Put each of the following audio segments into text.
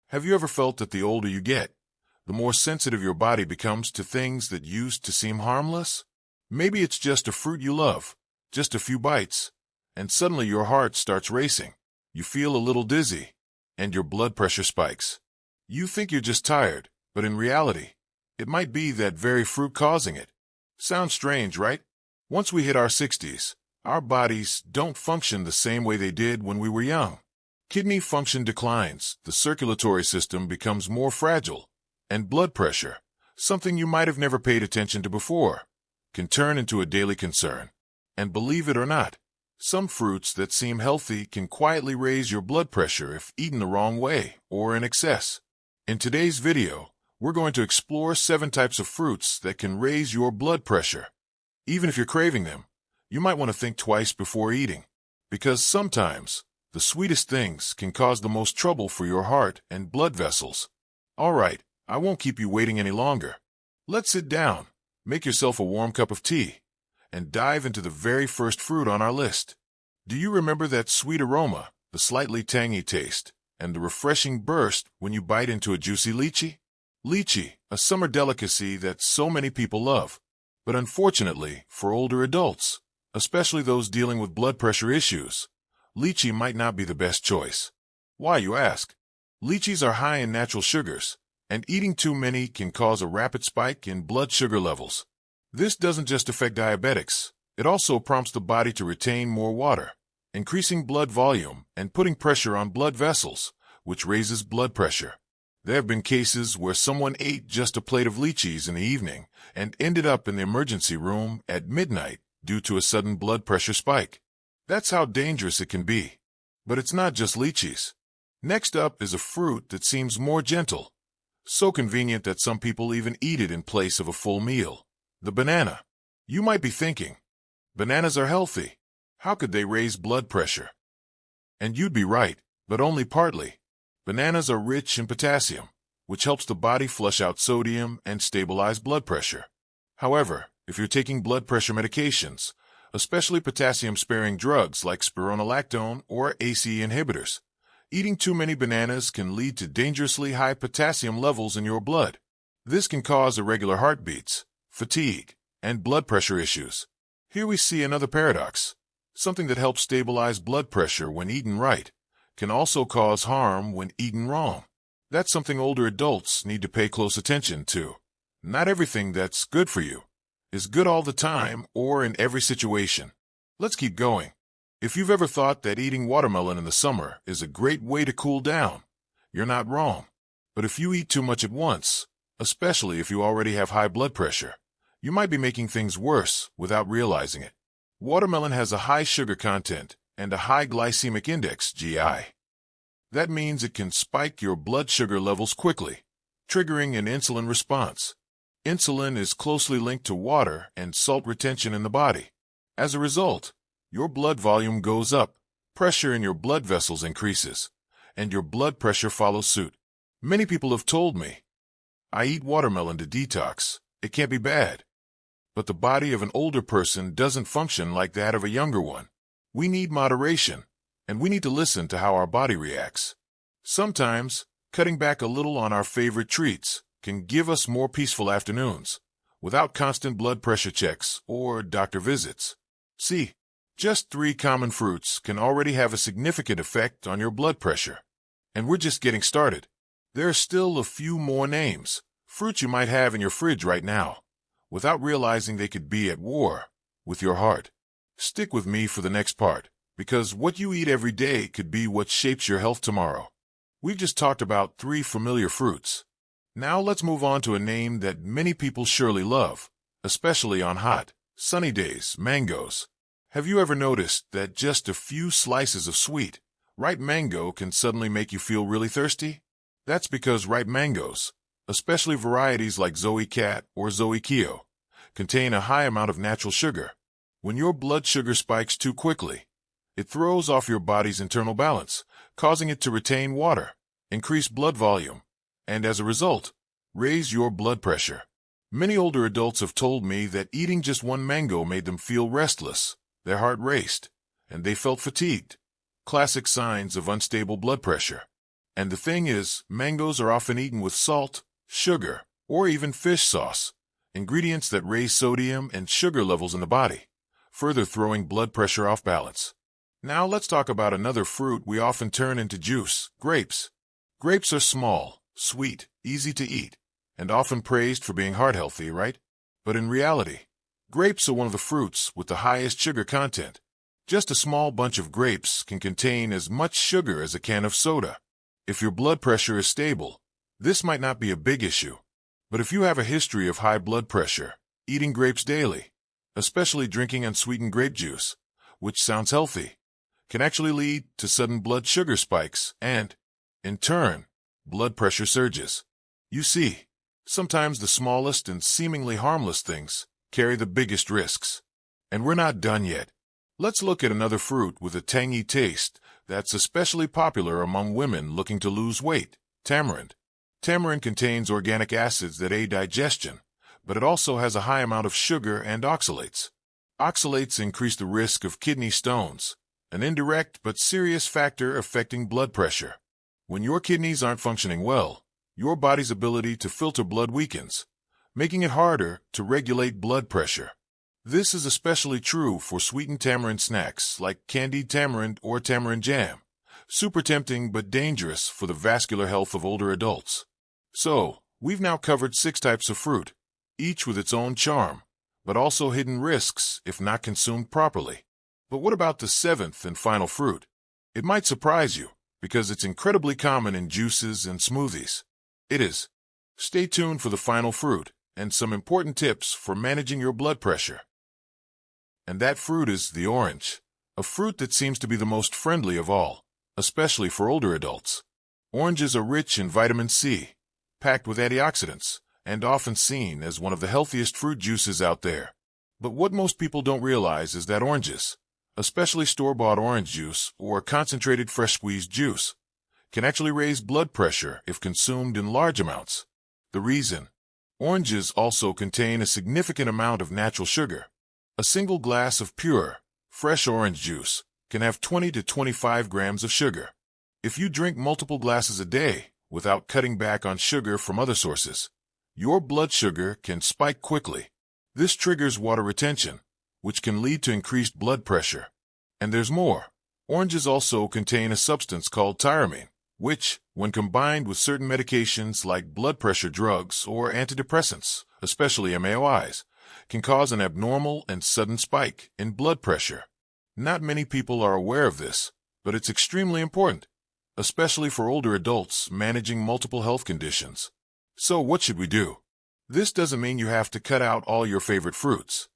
Have you ever felt that the older you get, the more sensitive your body becomes to things that used to seem harmless? Maybe it's just a fruit you love, just a few bites, and suddenly your heart starts racing. You feel a little dizzy, and your blood pressure spikes. You think you're just tired, but in reality, it might be that very fruit causing it. Sounds strange, right? Once we hit our 60s, our bodies don't function the same way they did when we were young. Kidney function declines, the circulatory system becomes more fragile, and blood pressure, something you might have never paid attention to before, can turn into a daily concern. And believe it or not, some fruits that seem healthy can quietly raise your blood pressure if eaten the wrong way or in excess. In today's video, we're going to explore 7 types of fruits that can raise your blood pressure. Even if you're craving them, you might want to think twice before eating, because sometimes the sweetest things can cause the most trouble for your heart and blood vessels. All right, I won't keep you waiting any longer. Let's sit down, make yourself a warm cup of tea, and dive into the very first fruit on our list. Do you remember that sweet aroma, the slightly tangy taste, and the refreshing burst when you bite into a juicy lychee? Lychee, a summer delicacy that so many people love. But unfortunately, for older adults, especially those dealing with blood pressure issues, lychee might not be the best choice. Why, you ask? Lychees are high in natural sugars, and eating too many can cause a rapid spike in blood sugar levels. This doesn't just affect diabetics, it also prompts the body to retain more water, increasing blood volume and putting pressure on blood vessels, which raises blood pressure. There have been cases where someone ate just a plate of lychees in the evening and ended up in the emergency room at midnight due to a sudden blood pressure spike. That's how dangerous it can be. But it's not just lychees. Next up is a fruit that seems more gentle, so convenient that some people even eat it in place of a full meal. The banana. You might be thinking, bananas are healthy. How could they raise blood pressure? And you'd be right, but only partly. Bananas are rich in potassium, which helps the body flush out sodium and stabilize blood pressure. However, if you're taking blood pressure medications, especially potassium-sparing drugs like spironolactone or ACE inhibitors, eating too many bananas can lead to dangerously high potassium levels in your blood. This can cause irregular heartbeats, fatigue, and blood pressure issues. Here we see another paradox. Something that helps stabilize blood pressure when eaten right can also cause harm when eaten wrong. That's something older adults need to pay close attention to. Not everything that's good for you is good all the time or in every situation. Let's keep going. If you've ever thought that eating watermelon in the summer is a great way to cool down, you're not wrong. But if you eat too much at once, especially if you already have high blood pressure, you might be making things worse without realizing it. Watermelon has a high sugar content and a high glycemic index, GI. That means it can spike your blood sugar levels quickly, triggering an insulin response. Insulin is closely linked to water and salt retention in the body. As a result, your blood volume goes up, pressure in your blood vessels increases, and your blood pressure follows suit. Many people have told me, I eat watermelon to detox. It can't be bad. But the body of an older person doesn't function like that of a younger one. We need moderation, and we need to listen to how our body reacts. Sometimes, cutting back a little on our favorite treats can give us more peaceful afternoons, without constant blood pressure checks or doctor visits. See, just 3 common fruits can already have a significant effect on your blood pressure. And we're just getting started. There are still a few more names, fruits you might have in your fridge right now, without realizing they could be at war with your heart. Stick with me for the next part, because what you eat every day could be what shapes your health tomorrow. We've just talked about 3 familiar fruits. Now let's move on to a name that many people surely love, especially on hot, sunny days, mangoes. Have you ever noticed that just a few slices of sweet, ripe mango can suddenly make you feel really thirsty? That's because ripe mangoes, especially varieties like Zoe Cat or Zoe Keo, contain a high amount of natural sugar. When your blood sugar spikes too quickly, it throws off your body's internal balance, causing it to retain water, increase blood volume, and as a result, raise your blood pressure. Many older adults have told me that eating just one mango made them feel restless, their heart raced, and they felt fatigued. Classic signs of unstable blood pressure. And the thing is, mangoes are often eaten with salt, sugar, or even fish sauce, ingredients that raise sodium and sugar levels in the body, further throwing blood pressure off balance. Now let's talk about another fruit we often turn into juice: grapes. Grapes are small, sweet, easy to eat, and often praised for being heart healthy, right? But in reality, grapes are one of the fruits with the highest sugar content. Just a small bunch of grapes can contain as much sugar as a can of soda. If your blood pressure is stable, this might not be a big issue. But if you have a history of high blood pressure, eating grapes daily, especially drinking unsweetened grape juice, which sounds healthy, can actually lead to sudden blood sugar spikes and, in turn, blood pressure surges. You see, sometimes the smallest and seemingly harmless things carry the biggest risks. And we're not done yet. Let's look at another fruit with a tangy taste that's especially popular among women looking to lose weight: tamarind. Tamarind contains organic acids that aid digestion, but it also has a high amount of sugar and oxalates. Oxalates increase the risk of kidney stones, an indirect but serious factor affecting blood pressure. When your kidneys aren't functioning well, your body's ability to filter blood weakens, making it harder to regulate blood pressure. This is especially true for sweetened tamarind snacks like candied tamarind or tamarind jam, super tempting but dangerous for the vascular health of older adults. So, we've now covered 6 types of fruit, each with its own charm, but also hidden risks if not consumed properly. But what about the 7th and final fruit? It might surprise you, because it's incredibly common in juices and smoothies. It is. Stay tuned for the final fruit and some important tips for managing your blood pressure. And that fruit is the orange, a fruit that seems to be the most friendly of all, especially for older adults. Oranges are rich in vitamin C, packed with antioxidants, and often seen as one of the healthiest fruit juices out there. But what most people don't realize is that oranges, especially store-bought orange juice or concentrated fresh squeezed juice, can actually raise blood pressure if consumed in large amounts. The reason? Oranges also contain a significant amount of natural sugar. A single glass of pure, fresh orange juice can have 20 to 25 grams of sugar. If you drink multiple glasses a day without cutting back on sugar from other sources, your blood sugar can spike quickly. This triggers water retention, which can lead to increased blood pressure. And there's more. Oranges also contain a substance called tyramine, which, when combined with certain medications like blood pressure drugs or antidepressants, especially MAOIs, can cause an abnormal and sudden spike in blood pressure. Not many people are aware of this, but it's extremely important, especially for older adults managing multiple health conditions. So what should we do? This doesn't mean you have to cut out all your favorite fruits.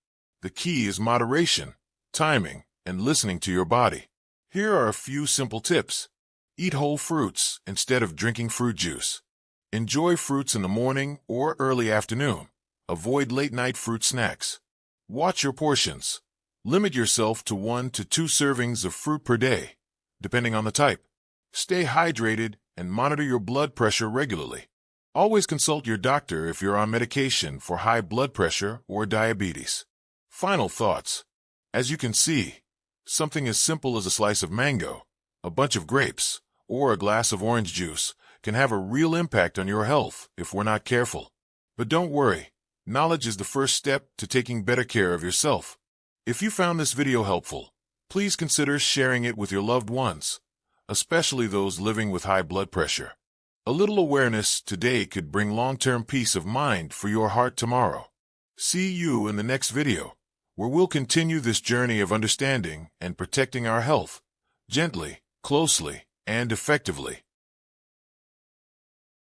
The key is moderation, timing, and listening to your body. Here are a few simple tips. Eat whole fruits instead of drinking fruit juice. Enjoy fruits in the morning or early afternoon. Avoid late-night fruit snacks. Watch your portions. Limit yourself to 1 to 2 servings of fruit per day, depending on the type. Stay hydrated and monitor your blood pressure regularly. Always consult your doctor if you're on medication for high blood pressure or diabetes. Final thoughts. As you can see, something as simple as a slice of mango, a bunch of grapes, or a glass of orange juice can have a real impact on your health if we're not careful. But don't worry. Knowledge is the first step to taking better care of yourself. If you found this video helpful, please consider sharing it with your loved ones, especially those living with high blood pressure. A little awareness today could bring long-term peace of mind for your heart tomorrow. See you in the next video, where we'll continue this journey of understanding and protecting our health, gently, closely, and effectively.